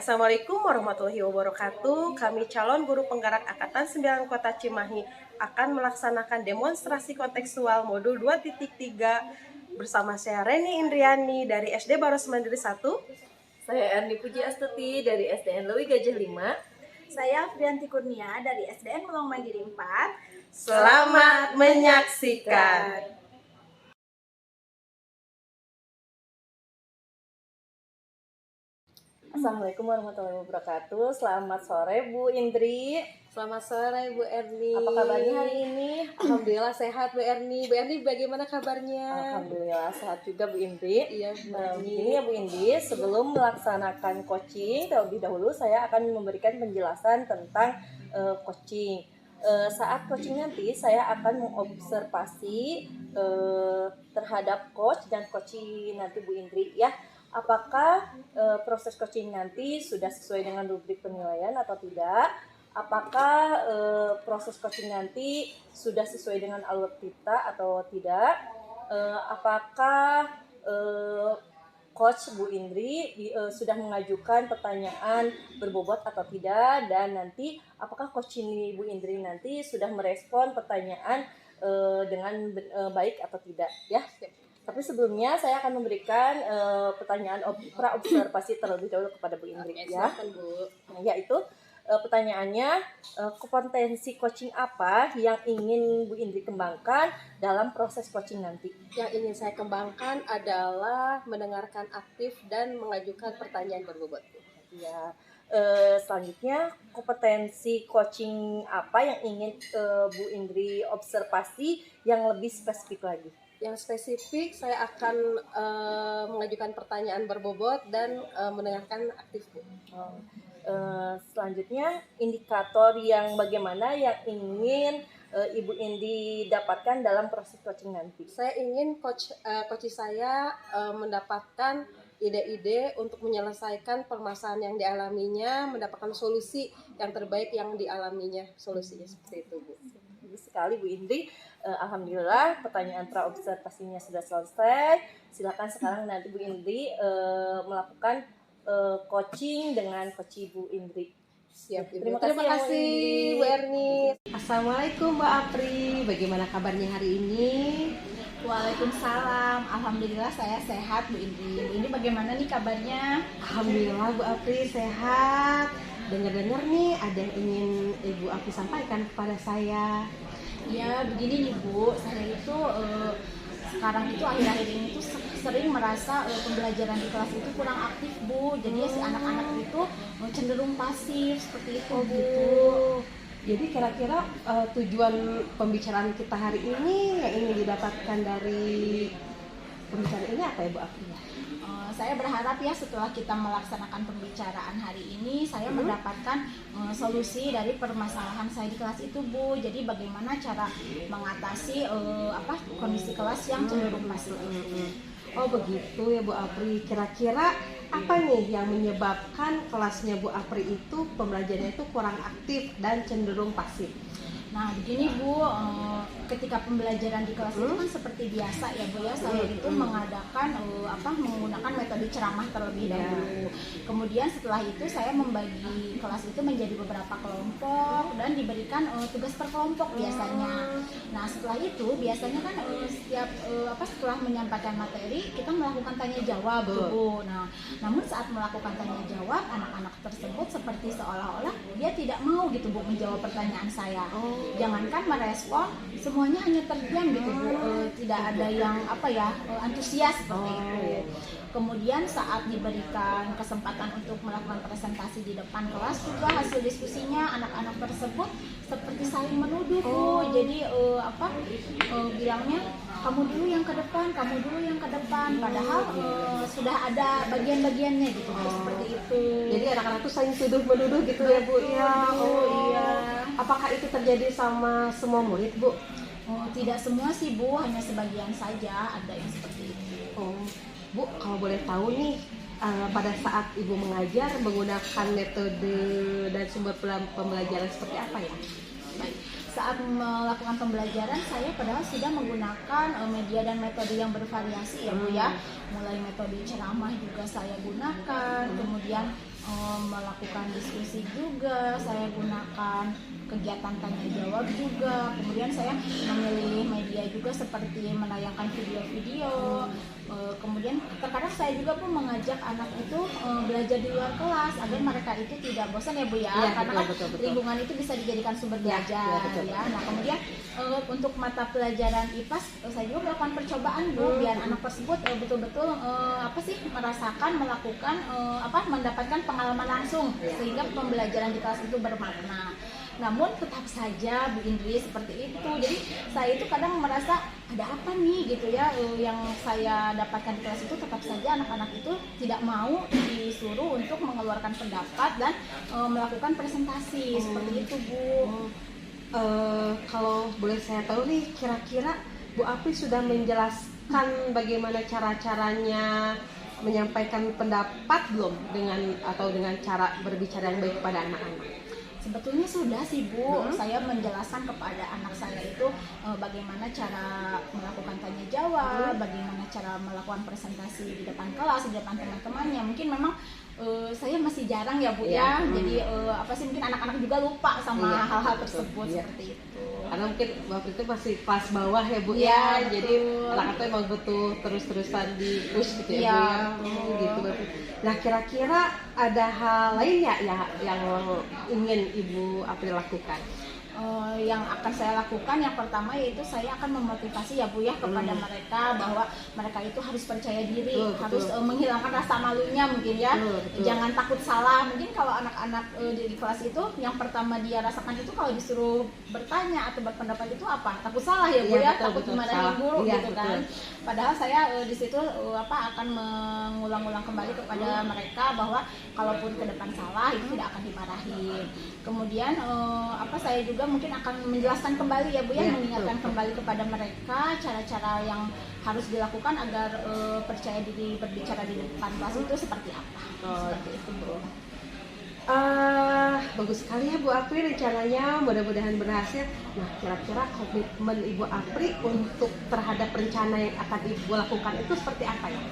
Assalamualaikum warahmatullahi wabarakatuh. Kami calon guru penggerak Angkatan 9 Kota Cimahi akan melaksanakan demonstrasi kontekstual modul 2.3 bersama saya Reni Indriani dari SD Baros Mandiri 1. Saya Erni Puji Astuti dari SDN Lewi Gajah 5. Saya Frianti Kurnia dari SDN Melong Mandiri 4. Selamat menyaksikan. Assalamualaikum warahmatullahi wabarakatuh. Selamat sore Bu Indri. Selamat sore Bu Erni. Apa kabarnya hari ini? Alhamdulillah sehat Bu Erni. Bu Erni bagaimana kabarnya? Alhamdulillah sehat juga Bu Indri. Iya Bu Erni. Begini ya Bu Indri, sebelum melaksanakan coaching terlebih dahulu saya akan memberikan penjelasan tentang coaching. Saat coaching nanti saya akan mengobservasi terhadap coach dan coaching nanti Bu Indri ya. Apakah proses coaching nanti sudah sesuai dengan rubrik penilaian atau tidak? Apakah proses coaching nanti sudah sesuai dengan alur kita atau tidak? Apakah Coach Bu Indri sudah mengajukan pertanyaan berbobot atau tidak? Dan nanti apakah Coach ini Bu Indri nanti sudah merespon pertanyaan dengan baik atau tidak? Ya. Tapi sebelumnya saya akan memberikan pertanyaan pra-observasi terlebih dahulu kepada Bu Indri. Oke, ya. silakan Bu. Yaitu pertanyaannya, kompetensi coaching apa yang ingin Bu Indri kembangkan dalam proses coaching nanti? Yang ingin saya kembangkan adalah mendengarkan aktif dan mengajukan pertanyaan berbobot. Ya. Selanjutnya, kompetensi coaching apa yang ingin Bu Indri observasi yang lebih spesifik lagi? Yang spesifik saya akan mengajukan pertanyaan berbobot dan mendengarkan aktif Bu. Selanjutnya, indikator yang bagaimana yang ingin Ibu Indri dapatkan dalam proses coaching nanti? Saya ingin coach saya mendapatkan ide-ide untuk menyelesaikan permasalahan yang dialaminya, mendapatkan solusi yang terbaik yang dialaminya, solusinya seperti itu Bu. Bagus sekali Bu Indri. Alhamdulillah pertanyaan pra-observasinya sudah selesai. Silakan sekarang nanti Bu Indri melakukan coaching dengan Coach Ibu Indri. Siap Ibu. Terima Terima kasih, kasih Bu Erni. Assalamualaikum Mbak Apri. Bagaimana kabarnya hari ini? Waalaikumsalam. Alhamdulillah saya sehat Bu Indri. Bu Indri bagaimana nih kabarnya? Alhamdulillah Bu Apri sehat. Dengar-dengar nih ada yang ingin Ibu Apri sampaikan kepada saya. Ya begini nih Bu, saya itu sekarang itu akhir-akhir ini tuh sering merasa pembelajaran di kelas itu kurang aktif Bu. Jadi si anak-anak itu cenderung pasif seperti itu Bu. Jadi kira-kira tujuan pembicaraan kita hari ini yang ingin didapatkan dari pembicaraan ini apa ya Bu Apri? Saya berharap ya setelah kita melaksanakan pembicaraan hari ini saya mendapatkan solusi dari permasalahan saya di kelas itu Bu. Jadi bagaimana cara mengatasi kondisi kelas yang cenderung pasif itu. Oh begitu ya Bu Apri. Kira-kira apa nih yang menyebabkan kelasnya Bu Apri itu pembelajarannya itu kurang aktif dan cenderung pasif? Nah begini Bu, ketika pembelajaran di kelas itu kan seperti biasa ya Bu ya, saya itu mengadakan menggunakan metode ceramah terlebih dahulu. Kemudian setelah itu saya membagi kelas itu menjadi beberapa kelompok dan diberikan tugas per kelompok biasanya. Nah setelah itu biasanya kan setelah menyampaikan materi kita melakukan tanya jawab Bu. Nah namun saat melakukan tanya jawab anak-anak tersebut seperti seolah-olah dia tidak mau gitu Bu menjawab pertanyaan saya. Jangankan merespon, semuanya hanya terdiam gitu Bu, tidak ada yang antusias seperti itu. Kemudian saat diberikan kesempatan untuk melakukan presentasi di depan kelas juga hasil diskusinya anak-anak tersebut seperti saling menuduh Bu. Jadi bilangnya kamu dulu yang ke depan, kamu dulu yang ke depan. Padahal sudah ada bagian-bagiannya gitu Bu, seperti itu. Jadi anak-anak tuh saling tuduh menuduh gitu ya Bu? Iya. Iya. Apakah itu terjadi sama semua murid Bu? Tidak semua sih Bu, hanya sebagian saja ada yang seperti itu. Bu, kalau boleh tahu nih, pada saat Ibu mengajar menggunakan metode dan sumber pembelajaran seperti apa ya? Baik. Saat melakukan pembelajaran saya padahal sudah menggunakan media dan metode yang bervariasi ya Bu ya. Mulai metode ceramah juga saya gunakan, kemudian melakukan diskusi juga, saya gunakan kegiatan tanya jawab juga, kemudian saya memilih media juga seperti menayangkan video-video. Kemudian terkadang saya juga pun mengajak anak itu belajar di luar kelas agar mereka itu tidak bosan ya Bu ya, Iya, karena betul, kan betul. lingkungan itu bisa dijadikan sumber Iya, belajar betul. ya. Nah kemudian untuk mata pelajaran IPAS saya juga melakukan percobaan Bu, biar anak tersebut betul-betul merasakan, melakukan mendapatkan pengalaman langsung sehingga pembelajaran di kelas itu bermakna. Namun tetap saja Bu Indri seperti itu. Jadi saya itu kadang merasa ada apa nih gitu ya, yang saya dapatkan di kelas itu tetap saja anak-anak itu tidak mau disuruh untuk mengeluarkan pendapat dan melakukan presentasi seperti itu Bu. Kalau boleh saya tahu nih, kira-kira Bu Apri sudah menjelaskan bagaimana cara-caranya menyampaikan pendapat belum dengan cara berbicara yang baik kepada anak-anak? Sebetulnya sudah sih Bu, saya menjelaskan kepada anak saya itu bagaimana cara melakukan tanya jawab, bagaimana cara melakukan presentasi di depan kelas, di depan teman-temannya. Mungkin memang saya masih jarang ya Bu ya, jadi mungkin anak-anak juga lupa sama hal-hal tersebut seperti itu. Karena mungkin waktu itu masih kelas bawah ya Bu Iya, ya, betul. jadi anak itu emang butuh terus-terusan di push gitu ya Iya, Bu ya. Gitu berarti. Nah kira-kira ada hal lain ya yang ingin Ibu Apri lakukan? Yang akan saya lakukan yang pertama yaitu saya akan memotivasi ya Bu ya kepada mereka bahwa mereka itu harus percaya diri, harus menghilangkan rasa malunya mungkin ya. Jangan takut salah. Mungkin kalau anak-anak di kelas itu yang pertama dia rasakan itu kalau disuruh bertanya atau berpendapat itu apa? Takut salah ya Bu ya, takut dimarahin guru gitu kan. Padahal saya di situ akan mengulang-ulang kembali kepada mereka bahwa kalaupun ke depan salah itu tidak akan dimarahin. Kemudian saya juga mungkin akan menjelaskan kembali ya Bu ya, mengingatkan kembali kepada mereka cara-cara yang harus dilakukan agar percaya diri berbicara di depan kelas itu seperti apa. Seperti itu Bu. Bagus sekali ya Bu Apri rencananya, mudah-mudahan berhasil. Nah kira-kira komitmen Ibu Apri untuk terhadap rencana yang akan Ibu lakukan itu seperti apa ya?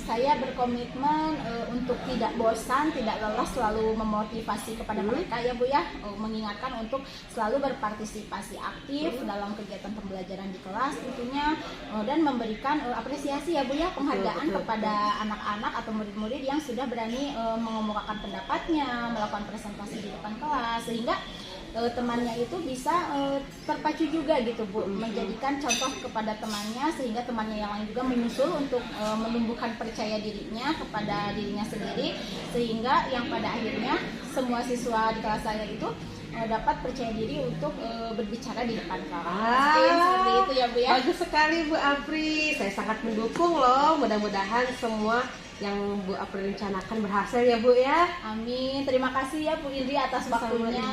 Saya berkomitmen untuk tidak bosan, tidak lelah, selalu memotivasi kepada mereka ya Bu ya, mengingatkan untuk selalu berpartisipasi aktif dalam kegiatan pembelajaran di kelas tentunya, dan memberikan apresiasi ya Bu ya, penghargaan kepada anak-anak atau murid-murid yang sudah berani mengemukakan pendapatnya, melakukan presentasi di depan kelas, sehingga temannya itu bisa terpacu juga gitu Bu, menjadikan contoh kepada temannya sehingga temannya yang lain juga menyusul untuk menumbuhkan percaya dirinya kepada dirinya sendiri, sehingga yang pada akhirnya semua siswa di kelas saya itu dapat percaya diri untuk berbicara di depan kelas. Seperti itu ya Bu ya. Bagus sekali Bu Apri, saya sangat mendukung loh, mudah-mudahan semua yang Bu Apri rencanakan berhasil ya Bu ya. Amin. Terima kasih ya Bu Indri atas waktunya.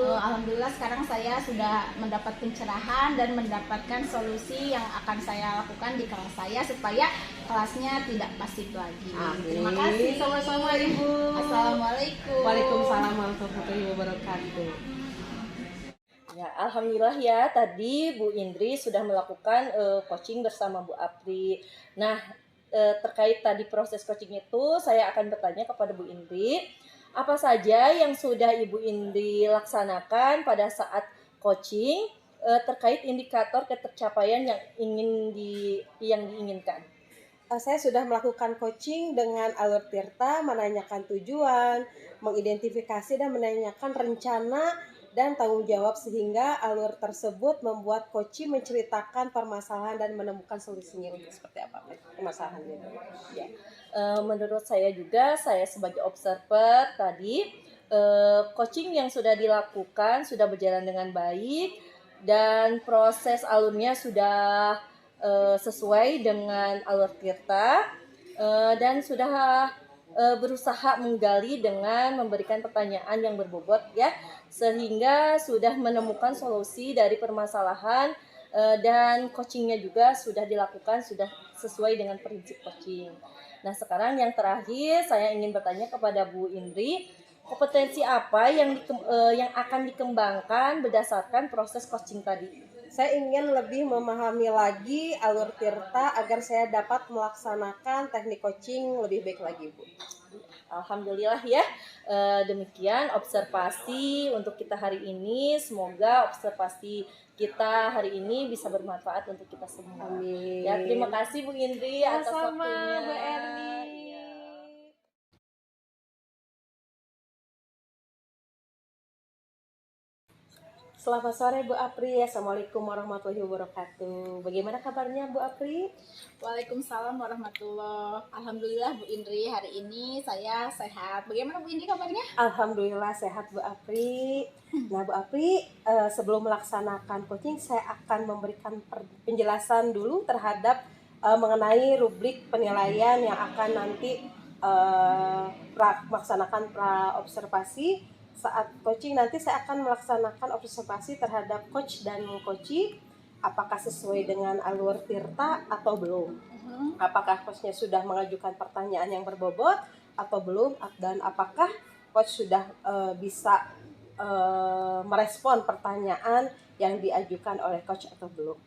Alhamdulillah sekarang saya sudah mendapat pencerahan dan mendapatkan solusi yang akan saya lakukan di kelas saya supaya kelasnya tidak pasif lagi. Amin. Terima kasih. Sama-sama Ibu. Assalamualaikum. Waalaikumsalam warahmatullahi wabarakatuh. Ya, alhamdulillah ya tadi Bu Indri sudah melakukan coaching bersama Bu Apri. Nah, terkait tadi proses coaching itu, saya akan bertanya kepada Bu Indri, apa saja yang sudah Ibu Indri laksanakan pada saat coaching terkait indikator ketercapaian yang diinginkan? Saya sudah melakukan coaching dengan Alur Tirta, menanyakan tujuan, mengidentifikasi dan menanyakan rencana dan tanggung jawab, sehingga alur tersebut membuat coach menceritakan permasalahan dan menemukan solusinya untuk seperti apa permasalahan itu. Ya, menurut saya juga, saya sebagai observer tadi, coaching yang sudah dilakukan sudah berjalan dengan baik dan proses alurnya sudah sesuai dengan alur Tirta, dan sudah berusaha menggali dengan memberikan pertanyaan yang berbobot ya, sehingga sudah menemukan solusi dari permasalahan, dan coachingnya juga sudah dilakukan, sudah sesuai dengan prinsip coaching. Nah sekarang yang terakhir saya ingin bertanya kepada Bu Indri, kompetensi apa yang akan dikembangkan berdasarkan proses coaching tadi? Saya ingin lebih memahami lagi Alur Tirta agar saya dapat melaksanakan teknik coaching lebih baik lagi Bu. Alhamdulillah ya. Demikian observasi untuk kita hari ini. Semoga observasi kita hari ini bisa bermanfaat untuk kita semua. Amin. Ya, terima kasih Bu Indri atas Sama-sama, waktunya. Bu Erni. Iya. Selamat sore Bu Apri. Assalamualaikum warahmatullahi wabarakatuh. Bagaimana kabarnya Bu Apri? Waalaikumsalam warahmatullahi. Alhamdulillah Bu Indri, hari ini saya sehat. Bagaimana Bu Indri kabarnya? Alhamdulillah sehat Bu Apri. Nah Bu Apri, sebelum melaksanakan coaching saya akan memberikan penjelasan dulu terhadap mengenai rubrik penilaian yang akan nanti melaksanakan pra observasi. Saat coaching nanti saya akan melaksanakan observasi terhadap coach dan coachee, apakah sesuai dengan alur tirta atau belum. Apakah coachnya sudah mengajukan pertanyaan yang berbobot atau belum, dan apakah coach sudah bisa merespon pertanyaan yang diajukan oleh coach atau belum.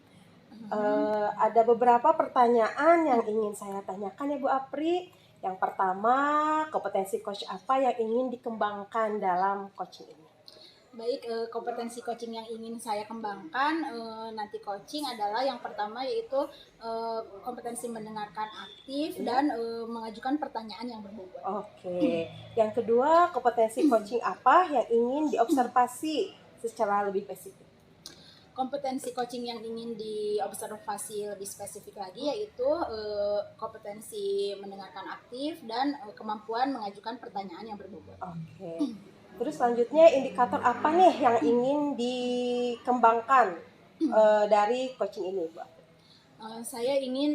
Ada beberapa pertanyaan yang ingin saya tanyakan ya Bu Apri. Yang pertama, kompetensi coach apa yang ingin dikembangkan dalam coaching ini? Baik, kompetensi coaching yang ingin saya kembangkan nanti coaching adalah yang pertama yaitu kompetensi mendengarkan aktif dan mengajukan pertanyaan yang berbobot. Oke. Yang kedua, kompetensi coaching apa yang ingin diobservasi secara lebih spesifik? Kompetensi coaching yang ingin diobservasi lebih spesifik lagi yaitu kompetensi mendengarkan aktif dan kemampuan mengajukan pertanyaan yang berbobot. Oke. Terus selanjutnya indikator apa nih yang ingin dikembangkan dari coaching ini, Bu? Saya ingin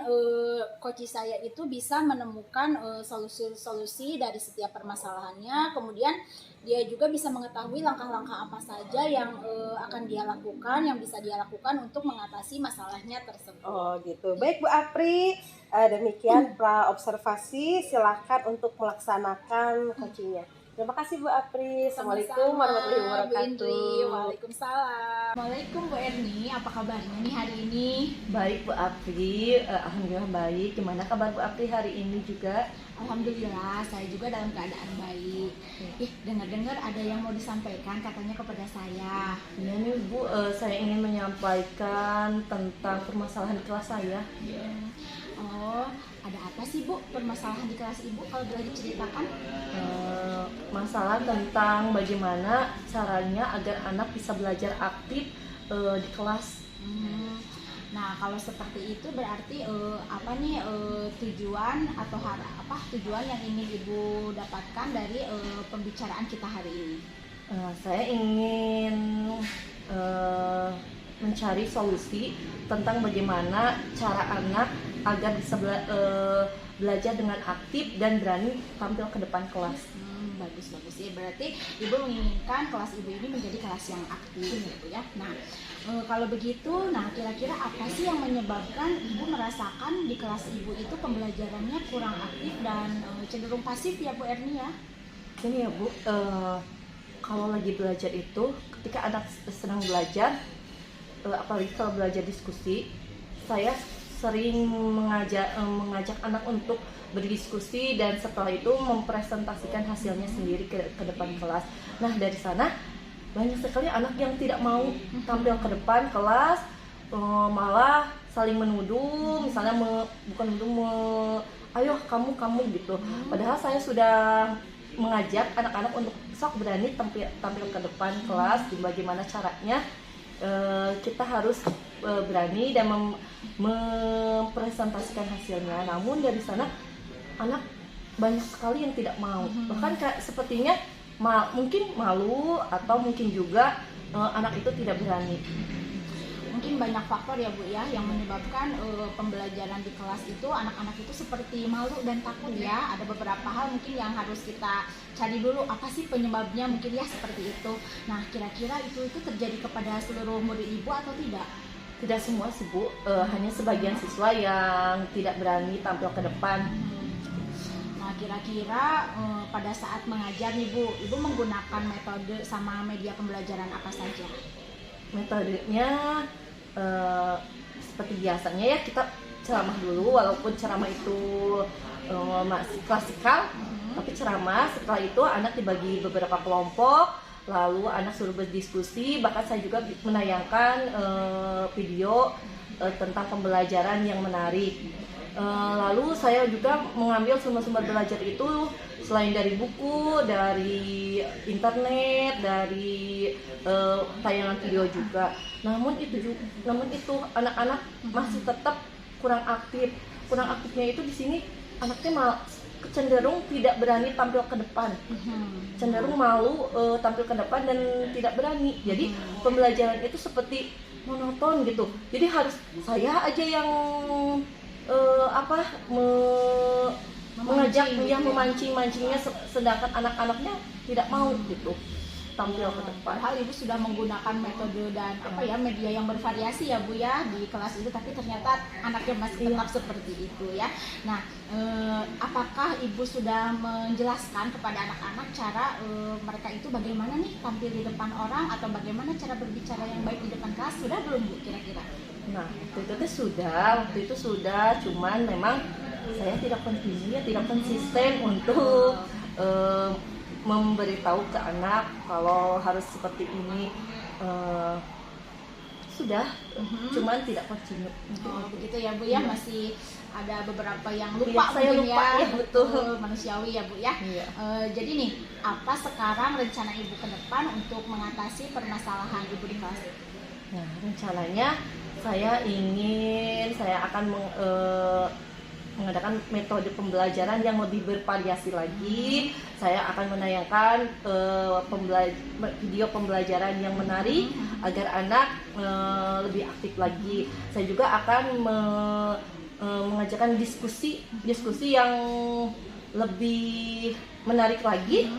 coach saya itu bisa menemukan solusi-solusi dari setiap permasalahannya, kemudian dia juga bisa mengetahui langkah-langkah apa saja yang akan dia lakukan, yang bisa dia lakukan untuk mengatasi masalahnya tersebut. Oh gitu. Baik Bu Apri, demikian pra observasi. Silakan untuk melaksanakan coachingnya. Terima kasih Bu Apri. Assalamualaikum warahmatullahi Bu wabarakatuh. Indri, waalaikumsalam. Assalamualaikum Bu Erni, apa kabarnya nih hari ini? Baik Bu Apri, alhamdulillah baik. Gimana kabar Bu Apri hari ini juga? Alhamdulillah, saya juga dalam keadaan baik. Dengar-dengar ada yang mau disampaikan katanya kepada saya. Iya nih Bu, saya ingin menyampaikan tentang permasalahan di kelas saya. Oh, ada apa sih Bu permasalahan di kelas Ibu kalau boleh diceritakan? Masalah tentang bagaimana caranya agar anak bisa belajar aktif di kelas. Nah, kalau seperti itu berarti apa nih tujuan atau tujuan yang ingin Ibu dapatkan dari pembicaraan kita hari ini? Saya ingin mencari solusi tentang bagaimana cara anak agar bisa belajar dengan aktif dan berani tampil ke depan kelas. Bagus ya, berarti Ibu menginginkan kelas Ibu ini menjadi kelas yang aktif gitu ya. Nah, kalau begitu, kira-kira apa sih yang menyebabkan Ibu merasakan di kelas Ibu itu pembelajarannya kurang aktif dan cenderung pasif ya Bu Erni ya? Ini ya Bu, kalau lagi belajar itu ketika anak sedang belajar, apalagi kalau belajar diskusi, saya sering mengajak anak untuk berdiskusi dan setelah itu mempresentasikan hasilnya sendiri ke depan kelas. Nah, dari sana banyak sekali anak yang tidak mau tampil ke depan kelas, malah saling menuduh, misalnya bukan menuduh, ayo kamu gitu. Padahal saya sudah mengajak anak-anak untuk sok berani tampil ke depan kelas, bagaimana caranya kita harus berani dan mempresentasikan hasilnya. Namun dari sana anak banyak sekali yang tidak mau, bahkan sepertinya mungkin malu atau mungkin juga anak itu tidak berani. Mungkin banyak faktor ya Bu ya yang menyebabkan pembelajaran di kelas itu anak-anak itu seperti malu dan takut ya. Ada beberapa hal mungkin yang harus kita cari dulu apa sih penyebabnya, mungkin ya seperti itu. Nah, kira-kira itu terjadi kepada seluruh murid Ibu atau tidak? Tidak semua sih Bu, hanya sebagian siswa yang tidak berani tampil ke depan. Nah, kira-kira pada saat mengajar nih Bu, Ibu menggunakan metode sama media pembelajaran apa saja? Metodenya seperti biasanya ya, kita ceramah dulu, walaupun ceramah itu masih klasikal, tapi ceramah. Setelah itu anak dibagi beberapa kelompok, lalu anak suruh berdiskusi. Bahkan saya juga menayangkan video tentang pembelajaran yang menarik. Lalu saya juga mengambil sumber-sumber belajar itu selain dari buku, dari internet, dari tayangan video juga. Namun itu anak-anak masih tetap kurang aktif. Kurang aktifnya itu di sini anaknya malah cenderung tidak berani tampil ke depan, cenderung malu tampil ke depan dan tidak berani. Jadi pembelajaran itu seperti monoton gitu. Jadi harus saya aja yang mengajak yang memancing-mancingnya, sedangkan anak-anaknya tidak mau gitu tampil ke depan. Padahal ibu sudah menggunakan metode dan media yang bervariasi ya Bu ya di kelas itu, tapi ternyata anaknya masih tetap seperti itu ya. Nah, apakah ibu sudah menjelaskan kepada anak-anak cara mereka itu bagaimana nih tampil di depan orang atau bagaimana cara berbicara yang baik di depan kelas? Sudah belum Bu kira-kira? Nah, waktu itu sudah, cuman memang saya tidak konsisten untuk memberitahu ke anak kalau harus seperti ini. Cuman tidak kontinu. Begitu ya Bu ya, masih ada beberapa yang lupa Ya, saya mungkin lupa ya, betul. manusiawi ya Bu ya. Iya. Jadi nih, apa sekarang rencana ibu ke depan untuk mengatasi permasalahan ibu di kelas? Nah, rencananya saya akan mengadakan metode pembelajaran yang lebih bervariasi lagi. Saya akan menayangkan video pembelajaran yang menarik agar anak lebih aktif lagi. Saya juga akan mengajarkan diskusi yang lebih menarik lagi.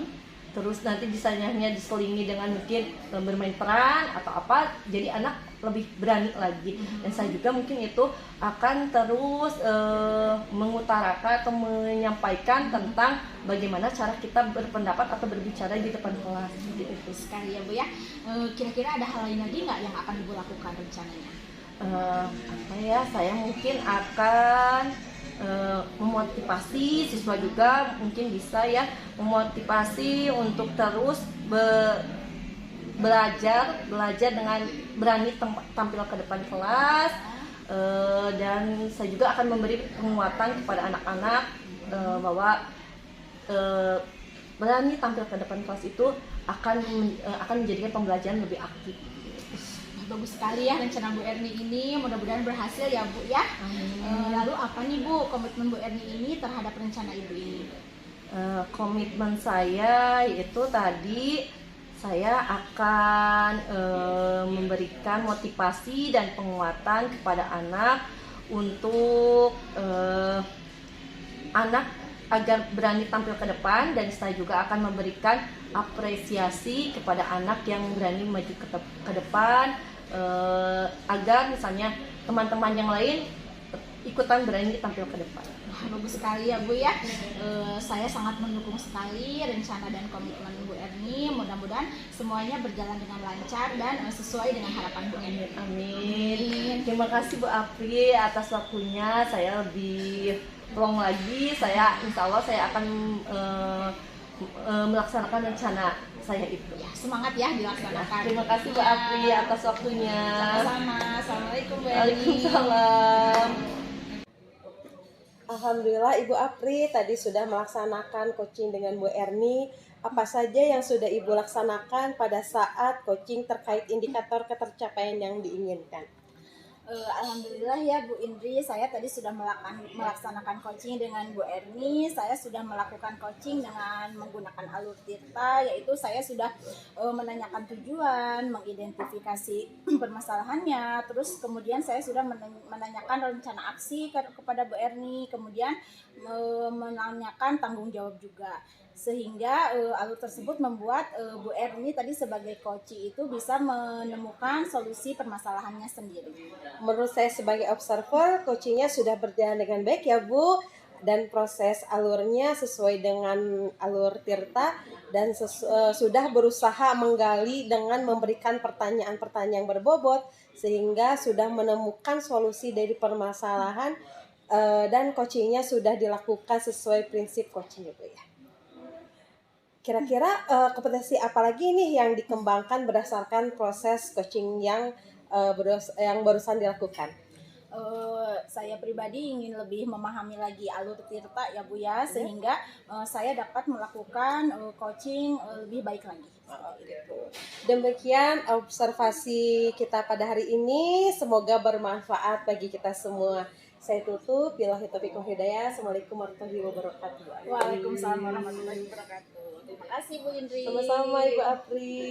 Terus nanti bisanya diselingi dengan mungkin bermain peran atau apa, jadi anak lebih berani lagi. Dan saya juga mungkin itu akan terus mengutarakan atau menyampaikan tentang bagaimana cara kita berpendapat atau berbicara di depan kelas. Gitu sekali ya Bu ya. Kira-kira ada hal lain lagi nggak yang akan ibu lakukan rencananya? Saya mungkin akan memotivasi siswa juga, mungkin bisa ya memotivasi untuk terus belajar dengan berani tampil ke depan kelas. Dan saya juga akan memberi penguatan kepada anak-anak bahwa berani tampil ke depan kelas itu akan menjadikan pembelajaran lebih aktif. Bagus sekali ya rencana Bu Erni ini, mudah-mudahan berhasil ya Bu ya. Lalu apa nih Bu komitmen Bu Erni ini terhadap rencana ibu ini? Komitmen saya yaitu tadi saya akan memberikan motivasi dan penguatan kepada anak untuk anak agar berani tampil ke depan, dan saya juga akan memberikan apresiasi kepada anak yang berani maju ke depan, agar misalnya teman-teman yang lain ikutan berani tampil ke depan. Bagus sekali ya Bu ya. Saya sangat mendukung sekali rencana dan komitmen Bu Erni. Mudah-mudahan semuanya berjalan dengan lancar dan sesuai dengan harapan Bu Erni. Amin. Terima kasih Bu Apri atas waktunya. Saya lebih plong lagi. Insya Allah saya akan melaksanakan rencana saya itu. Ya, semangat ya dilaksanakan. Terima kasih Bu Apri atas waktunya. Sama-sama. Assalamualaikum Bu Erni. Waalaikumsalam. Alhamdulillah Ibu Apri tadi sudah melaksanakan coaching dengan Bu Erni. Apa saja yang sudah Ibu laksanakan pada saat coaching terkait indikator ketercapaian yang diinginkan? Alhamdulillah ya Bu Indri, saya tadi sudah melaksanakan coaching dengan Bu Erni. Saya sudah melakukan coaching dengan menggunakan alur Tirta, yaitu saya sudah menanyakan tujuan, mengidentifikasi permasalahannya, terus kemudian saya sudah menanyakan rencana aksi kepada Bu Erni, kemudian menanyakan tanggung jawab juga. Sehingga alur tersebut membuat Bu Erni tadi sebagai coach itu bisa menemukan solusi permasalahannya sendiri. Menurut saya sebagai observer, coachingnya sudah berjalan dengan baik ya Bu, dan proses alurnya sesuai dengan alur Tirta, dan sudah berusaha menggali dengan memberikan pertanyaan-pertanyaan yang berbobot, sehingga sudah menemukan solusi dari permasalahan, dan coachingnya sudah dilakukan sesuai prinsip coaching itu ya. Kira-kira kompetensi apa lagi nih yang dikembangkan berdasarkan proses coaching yang yang barusan dilakukan? Saya pribadi ingin lebih memahami lagi alur tirta ya Bu ya, sehingga saya dapat melakukan coaching lebih baik lagi. Demikian observasi kita pada hari ini, semoga bermanfaat bagi kita semua. Saya tutup, billahi taufiq wal hidayah. Assalamualaikum warahmatullahi wabarakatuh. Waalaikumsalam warahmatullahi wabarakatuh. Terima kasih Bu Indri. Sama-sama Ibu Apri.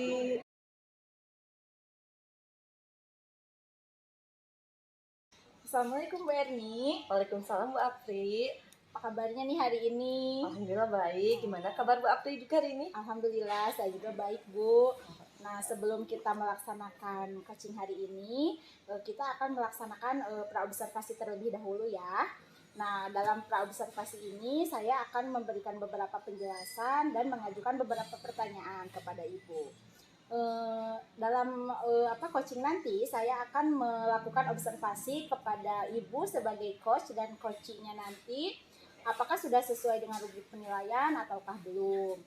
Assalamualaikum Bu Erni. Waalaikumsalam Bu Apri. Apa kabarnya nih hari ini? Alhamdulillah baik. Gimana kabar Bu Apri juga hari ini? Alhamdulillah saya juga baik Bu. Nah, sebelum kita melaksanakan coaching hari ini, kita akan melaksanakan praobservasi terlebih dahulu ya. Nah, dalam praobservasi ini saya akan memberikan beberapa penjelasan dan mengajukan beberapa pertanyaan kepada Ibu. Dalam coaching nanti saya akan melakukan observasi kepada Ibu sebagai coach dan coachingnya nanti apakah sudah sesuai dengan rubrik penilaian ataukah belum.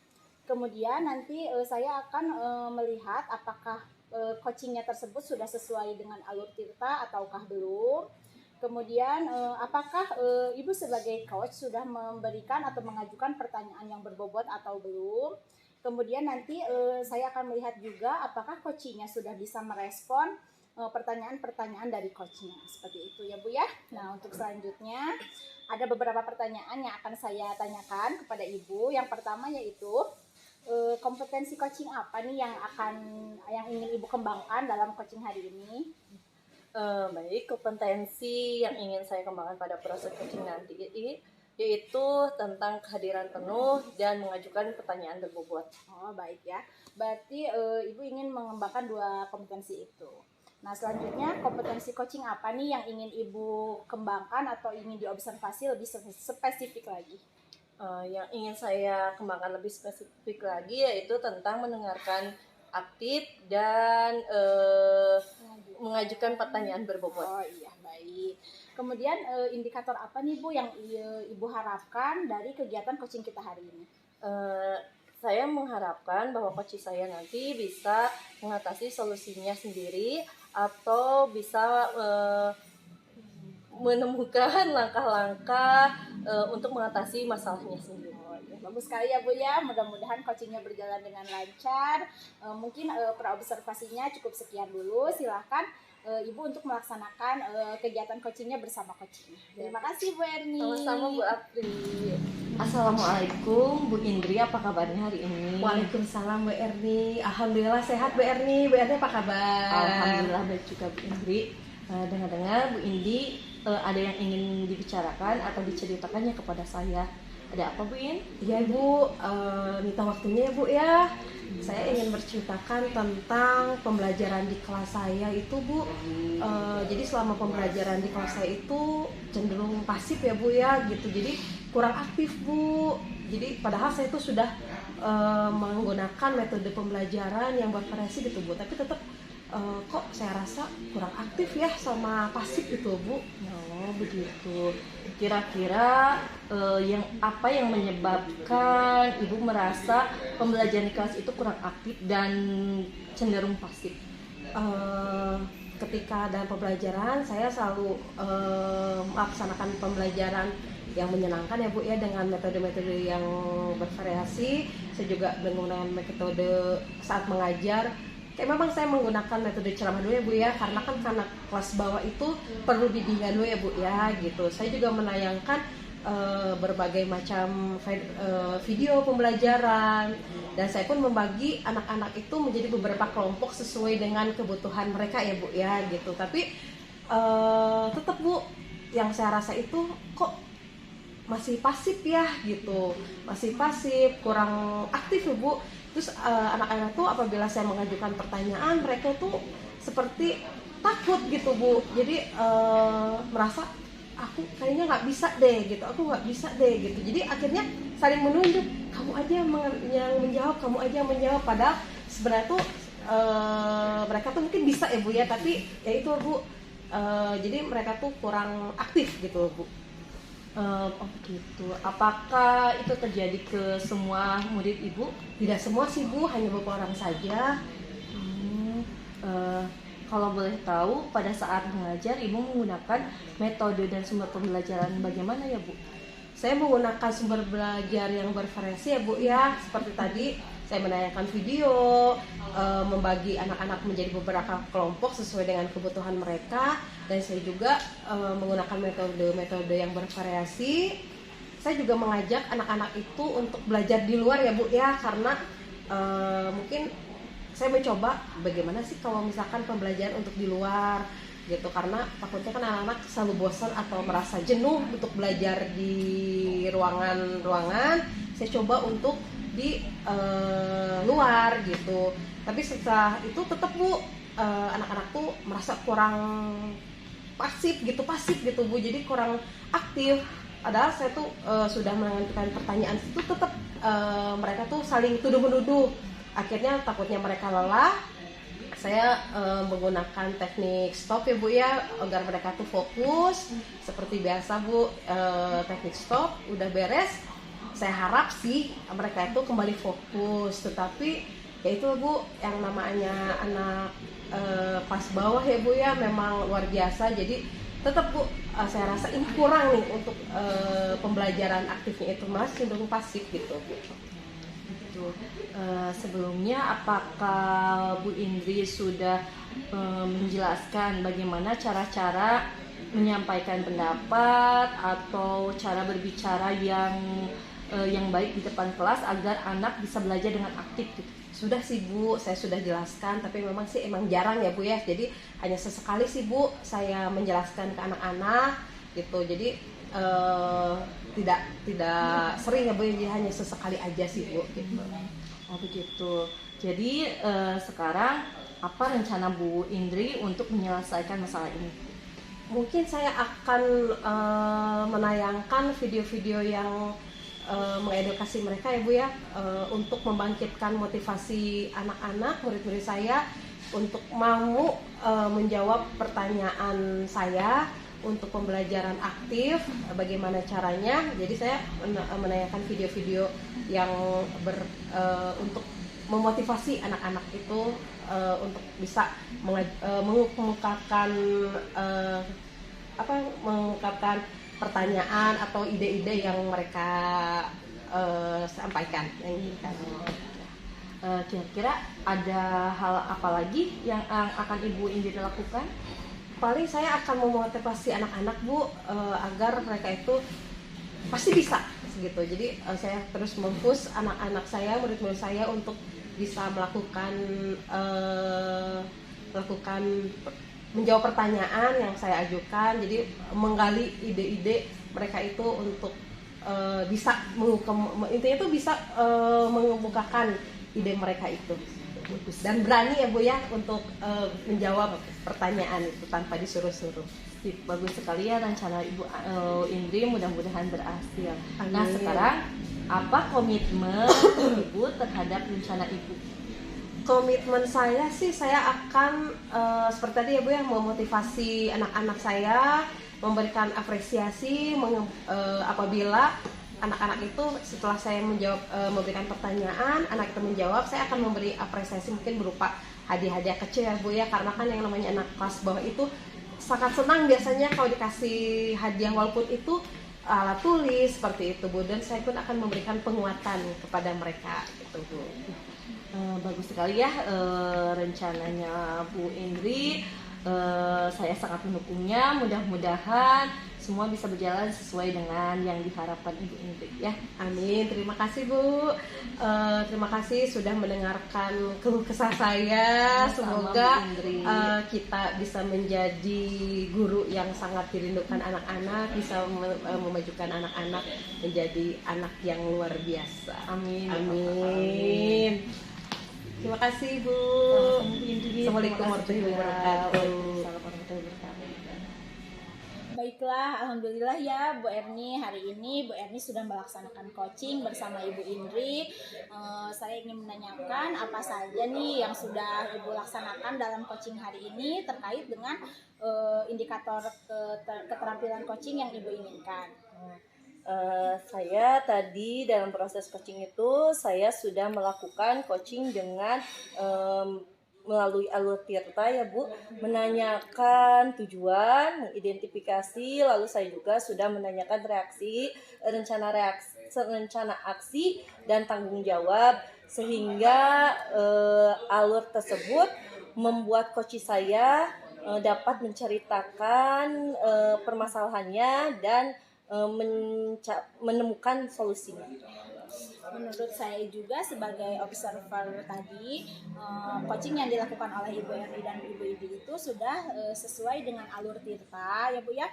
Kemudian nanti saya akan melihat apakah coachingnya tersebut sudah sesuai dengan alur tirta ataukah belum. Kemudian apakah Ibu sebagai coach sudah memberikan atau mengajukan pertanyaan yang berbobot atau belum. Kemudian nanti saya akan melihat juga apakah coachingnya sudah bisa merespon pertanyaan-pertanyaan dari coachnya. Seperti itu ya Bu ya. Nah, untuk selanjutnya ada beberapa pertanyaan yang akan saya tanyakan kepada Ibu. Yang pertama yaitu kompetensi coaching apa nih yang ingin Ibu kembangkan dalam coaching hari ini? Baik, kompetensi yang ingin saya kembangkan pada proses coaching nanti yaitu tentang kehadiran penuh dan mengajukan pertanyaan berbobot. Oh, baik ya. Berarti Ibu ingin mengembangkan dua kompetensi itu. Nah, selanjutnya kompetensi coaching apa nih yang ingin Ibu kembangkan atau ingin diobservasi lebih spesifik lagi? Yang ingin saya kembangkan lebih spesifik lagi yaitu tentang mendengarkan aktif dan mengajukan pertanyaan berbobot. Oh iya, baik. Kemudian indikator apa nih Bu yang Ibu harapkan dari kegiatan coaching kita hari ini? Saya mengharapkan bahwa coach saya nanti bisa mengatasi solusinya sendiri atau bisa menemukan langkah-langkah untuk mengatasi masalahnya sendiri. Bagus sekali ya Bu ya, mudah-mudahan coachingnya berjalan dengan lancar. Mungkin praobservasinya cukup sekian dulu, silahkan Ibu untuk melaksanakan kegiatan coachingnya bersama coachingnya. Terima kasih Bu Erni. Sama-sama Bu Apri. Assalamualaikum Bu Indri, apa kabarnya hari ini? Waalaikumsalam Bu Erni. Alhamdulillah sehat Bu Erni. Bu Erni apa kabar? Alhamdulillah baik juga Bu Indri. Dengar-dengar Bu Indi ada yang ingin dibicarakan atau diceritakannya kepada saya. Ada apa Bu In? Iya Ibu, minta waktunya ya Bu ya. Saya ingin berceritakan tentang pembelajaran di kelas saya itu Bu. Jadi selama pembelajaran di kelas saya itu cenderung pasif ya Bu ya gitu. Jadi kurang aktif Bu. Jadi padahal saya itu sudah menggunakan metode pembelajaran yang bervariasi gitu Bu. Tapi tetap kok saya rasa kurang aktif ya sama pasif gitu Bu. Oh begitu. Kira-kira yang menyebabkan Ibu merasa pembelajaran di kelas itu kurang aktif dan cenderung pasif? Ketika dalam pembelajaran saya selalu melaksanakan pembelajaran yang menyenangkan ya Bu ya, dengan metode-metode yang bervariasi. Saya juga menggunakan metode saat mengajar. Kayak memang saya menggunakan metode ceramah dulu ya Bu ya, karena kelas bawah itu perlu bimbingan dulu ya Bu ya gitu. Saya juga menayangkan berbagai macam video pembelajaran, dan saya pun membagi anak-anak itu menjadi beberapa kelompok sesuai dengan kebutuhan mereka ya Bu ya gitu. Tapi tetap Bu, yang saya rasa itu kok masih pasif ya gitu, masih pasif, kurang aktif ya Bu. Terus anak-anak tuh apabila saya mengajukan pertanyaan, mereka tuh seperti takut gitu Bu. Jadi merasa aku kayaknya nggak bisa deh gitu, aku nggak bisa deh gitu. Jadi akhirnya saling menunjuk, kamu aja yang menjawab, kamu aja yang menjawab. Padahal sebenarnya tuh mereka tuh mungkin bisa ya Bu ya, tapi ya itu Bu, jadi mereka tuh kurang aktif gitu Bu. Oh gitu. Apakah itu terjadi ke semua murid Ibu? Tidak semua sih Bu, hanya beberapa orang saja. Hmm, eh, Kalau boleh tahu, pada saat mengajar Ibu menggunakan metode dan sumber pembelajaran bagaimana ya Bu? Saya menggunakan sumber belajar yang bervariasi ya Bu ya, seperti tadi saya menayangkan video, membagi anak-anak menjadi beberapa kelompok sesuai dengan kebutuhan mereka, dan saya juga menggunakan metode-metode yang bervariasi. Saya juga mengajak anak-anak itu untuk belajar di luar ya Bu ya, karena mungkin saya mencoba bagaimana sih kalau misalkan pembelajaran untuk di luar gitu, karena takutnya kan anak-anak selalu bosan atau merasa jenuh untuk belajar di ruangan-ruangan. Saya coba untuk di luar gitu, tapi setelah itu tetap Bu, anak-anak tuh merasa kurang pasif gitu Bu, jadi kurang aktif. Padahal saya tuh sudah menentukan pertanyaan itu, tetap mereka tuh saling tuduh-menuduh. Akhirnya takutnya mereka lelah, saya menggunakan teknik stop ya Bu ya, agar mereka tuh fokus seperti biasa Bu. Teknik stop udah beres, saya harap sih mereka itu kembali fokus. Tetapi ya itu Bu, yang namanya anak kelas bawah ya Bu ya, memang luar biasa. Jadi tetap Bu, saya rasa ini kurang nih untuk pembelajaran aktifnya, itu malah cenderung pasif gitu Bu. Sebelumnya apakah Bu Indri sudah menjelaskan bagaimana cara-cara menyampaikan pendapat atau cara berbicara yang baik di depan kelas agar anak bisa belajar dengan aktif gitu? Sudah sih Bu, saya sudah jelaskan, tapi memang sih emang jarang ya Bu ya. Jadi hanya sesekali sih Bu saya menjelaskan ke anak-anak gitu. Jadi tidak sering ya Bu, jadi hanya sesekali aja sih Bu gitu. Oh begitu. Jadi sekarang apa rencana Bu Indri untuk menyelesaikan masalah ini? Mungkin saya akan menayangkan video-video yang mengedukasi mereka ya Bu ya, untuk membangkitkan motivasi anak-anak, murid-murid saya untuk mau menjawab pertanyaan saya untuk pembelajaran aktif, bagaimana caranya. Jadi saya menayangkan video-video yang untuk memotivasi anak-anak itu untuk bisa mengungkapkan pertanyaan atau ide-ide yang mereka sampaikan, yang inginkan. Kira-kira ada hal apa lagi yang akan Ibu Indri lakukan? Paling saya akan memotivasi anak-anak Bu, agar mereka itu pasti bisa gitu. Jadi saya terus mempush anak-anak saya, murid-murid saya untuk bisa melakukan menjawab pertanyaan yang saya ajukan. Jadi menggali ide-ide mereka itu untuk bisa intinya itu bisa mengemukakan ide mereka itu, dan berani ya Bu ya untuk menjawab pertanyaan itu tanpa disuruh-suruh. Bagus sekali ya rencana Ibu Indri, mudah-mudahan berhasil. Amin. Nah sekarang apa komitmen Ibu terhadap rencana Ibu? Komitmen saya sih, saya akan seperti tadi ya Bu ya, memotivasi anak-anak saya, memberikan apresiasi apabila anak-anak itu setelah saya menjawab, memberikan pertanyaan, anak itu menjawab, saya akan memberi apresiasi mungkin berupa hadiah-hadiah kecil ya Bu ya, karena kan yang namanya anak kelas bawah itu sangat senang biasanya kalau dikasih hadiah, walaupun itu alat tulis seperti itu Bu, dan saya pun akan memberikan penguatan kepada mereka gitu Bu. Bagus sekali ya rencananya Bu Indri. Saya sangat mendukungnya. Mudah-mudahan semua bisa berjalan sesuai dengan yang diharapkan Ibu Indri ya. Amin. Terima kasih Bu. Terima kasih sudah mendengarkan keluh kesah saya. Semoga kita bisa menjadi guru yang sangat dirindukan anak-anak, bisa memajukan anak-anak menjadi anak yang luar biasa. Amin. Amin. Terima kasih Bu. Assalamualaikum warahmatullahi wabarakatuh. Baiklah, alhamdulillah ya Bu Erni, hari ini Bu Erni sudah melaksanakan coaching bersama Ibu Indri. Saya ingin menanyakan apa saja nih yang sudah Ibu laksanakan dalam coaching hari ini terkait dengan indikator keterampilan coaching yang Ibu inginkan. Saya tadi dalam proses coaching itu saya sudah melakukan coaching dengan melalui alur Tirta ya Bu, menanyakan tujuan, mengidentifikasi, lalu saya juga sudah menanyakan rencana aksi dan tanggung jawab, sehingga alur tersebut membuat coach saya dapat menceritakan permasalahannya dan menemukan solusinya. Menurut saya juga sebagai observer tadi, coaching yang dilakukan oleh Ibu Erni dan Ibu Indi itu sudah sesuai dengan alur Tirta ya Bu ya.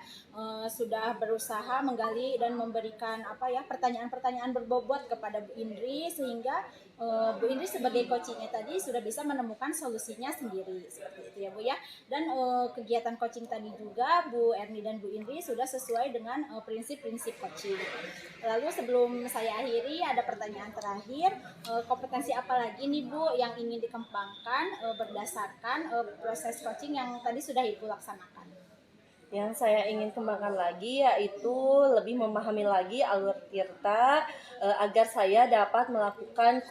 Sudah berusaha menggali dan memberikan pertanyaan-pertanyaan berbobot kepada Bu Indri, sehingga Bu Indri sebagai coachingnya tadi sudah bisa menemukan solusinya sendiri, seperti itu ya Bu ya. Dan kegiatan coaching tadi juga Bu Erni dan Bu Indri sudah sesuai dengan prinsip-prinsip coaching. Lalu sebelum saya akhiri, ada pertanyaan terakhir, kompetensi apa lagi nih Bu yang ingin dikembangkan berdasarkan proses coaching yang tadi sudah Ibu laksanakan? Yang saya ingin kembangkan lagi yaitu lebih memahami lagi alur Tirta agar saya dapat melakukan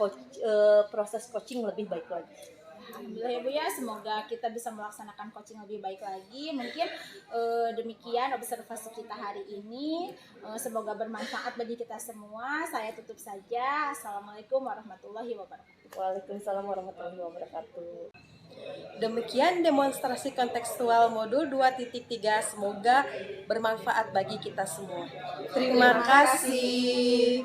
proses coaching lebih baik lagi. Alhamdulillah ya Bu ya, semoga kita bisa melaksanakan coaching lebih baik lagi. Mungkin demikian observasi kita hari ini, semoga bermanfaat bagi kita semua. Saya tutup saja. Assalamualaikum warahmatullahi wabarakatuh. Waalaikumsalam warahmatullahi wabarakatuh. Demikian demonstrasi kontekstual modul 2.3, semoga bermanfaat bagi kita semua. Terima kasih.